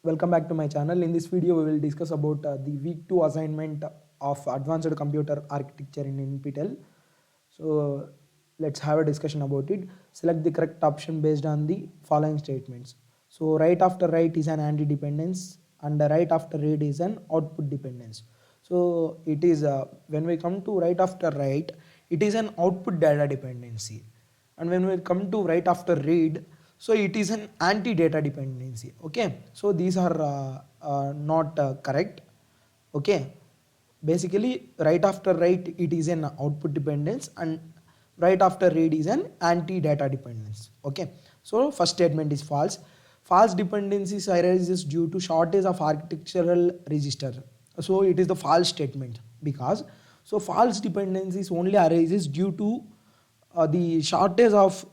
Welcome back to my channel. In this video, we will discuss about the week 2 assignment of Advanced Computer Architecture in Nptel. So let's have a discussion about it. Select the correct option based on the following statements. So right after right is an anti-dependence and right after read is an output dependence. So it is when we come to right after right, it is an output data dependency, and when we come to right after read, so it is an anti-data dependency. Okay, so these are not correct. Okay, basically right after write it is an output dependence and right after read is an anti-data dependence. Okay, so first statement is false. False dependencies arises due to shortage of architectural register. So it is the false statement, because so false dependencies only arises due to the shortage of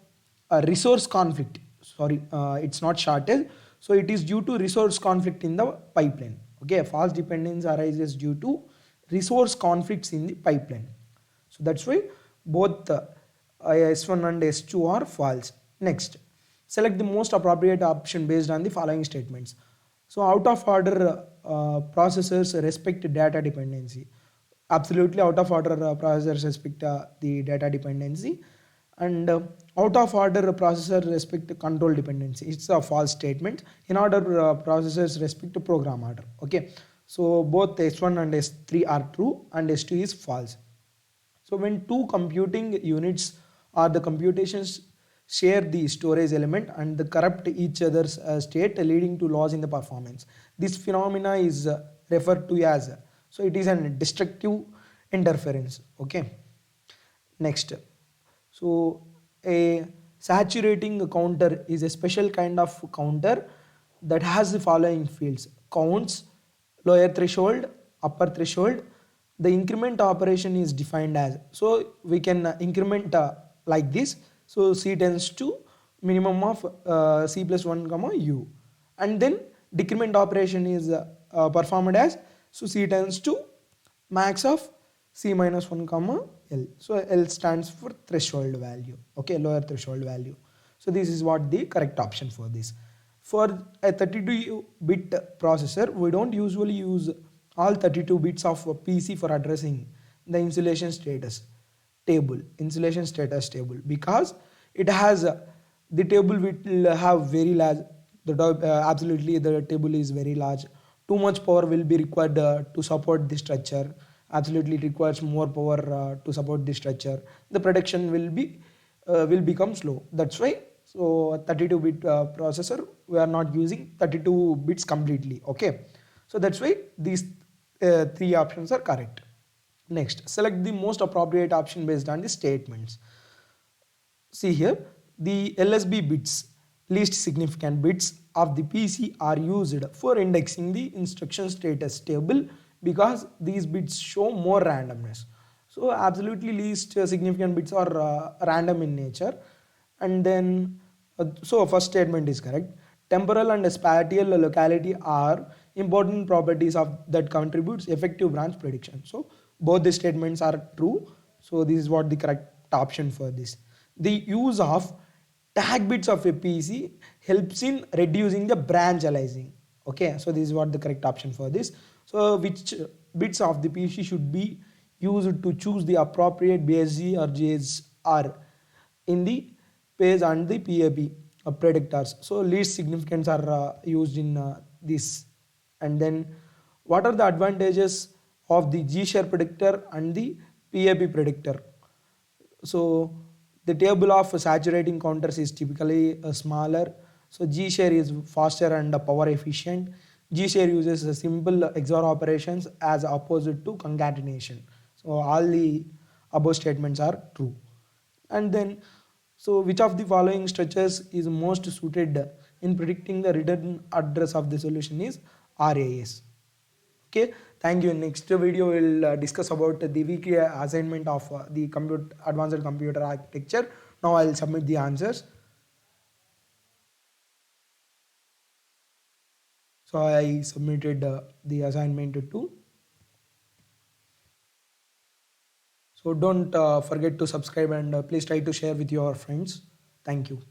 resource conflict. Sorry, it's not shortage. So it is due to resource conflict in the pipeline. Okay, false dependence arises due to resource conflicts in the pipeline. So that's why both S1 and S2 are false. Next, select the most appropriate option based on the following statements. So out of order processors respect data dependency. Absolutely, out of order processors respect the data dependency, and out of order processor respect control dependency. It's a false statement. In order processors respect program order. Okay, so both S1 and S3 are true and S2 is false. So when two computing units or the computations share the storage element and they corrupt each other's state, leading to loss in the performance, this phenomena is referred to as, so it is an destructive interference. Okay, next, so a saturating counter is a special kind of counter that has the following fields: counts, lower threshold, upper threshold. The increment operation is defined as, so we can increment like this. So C tends to minimum of C plus 1 comma U, and then decrement operation is performed as, so C tends to max of C minus 1 comma L. So L stands for threshold value. Okay, lower threshold value. So this is what the correct option for this. For a 32-bit processor, we don't usually use all 32 bits of a PC for addressing the insulation status table, because it has the table will have very large, absolutely the table is very large. Too much power will be required to support the structure. Absolutely, it requires more power to support the structure. The production will become slow. That's why, so 32-bit processor, we are not using 32 bits completely. Okay, so that's why these three options are correct. Next, select the most appropriate option based on the statements. See here, the LSB bits, least significant bits of the PC, are used for indexing the instruction status table because these bits show more randomness. So absolutely least significant bits are random in nature. And then, so first statement is correct. Temporal and spatial locality are important properties of that contributes effective branch prediction. So both the statements are true. So this is what the correct option for this. The use of tag bits of a PC helps in reducing the branch aliasing. Okay, so this is what the correct option for this. So which bits of the PC should be used to choose the appropriate BSG or JSR in the page and the PAP predictors. So least significance are used in this. And then what are the advantages of the G-share predictor and the PAP predictor? So the table of saturating counters is typically smaller. So G-share is faster and power efficient. G-share uses simple XOR operations as opposed to concatenation. So all the above statements are true. And then, so which of the following structures is most suited in predicting the return address of the solution is RAS. Okay, thank you. Next video we'll discuss about the weekly assignment of the advanced computer architecture. Now I'll submit the answers. So I submitted the assignment to. So don't forget to subscribe, and please try to share with your friends. Thank you.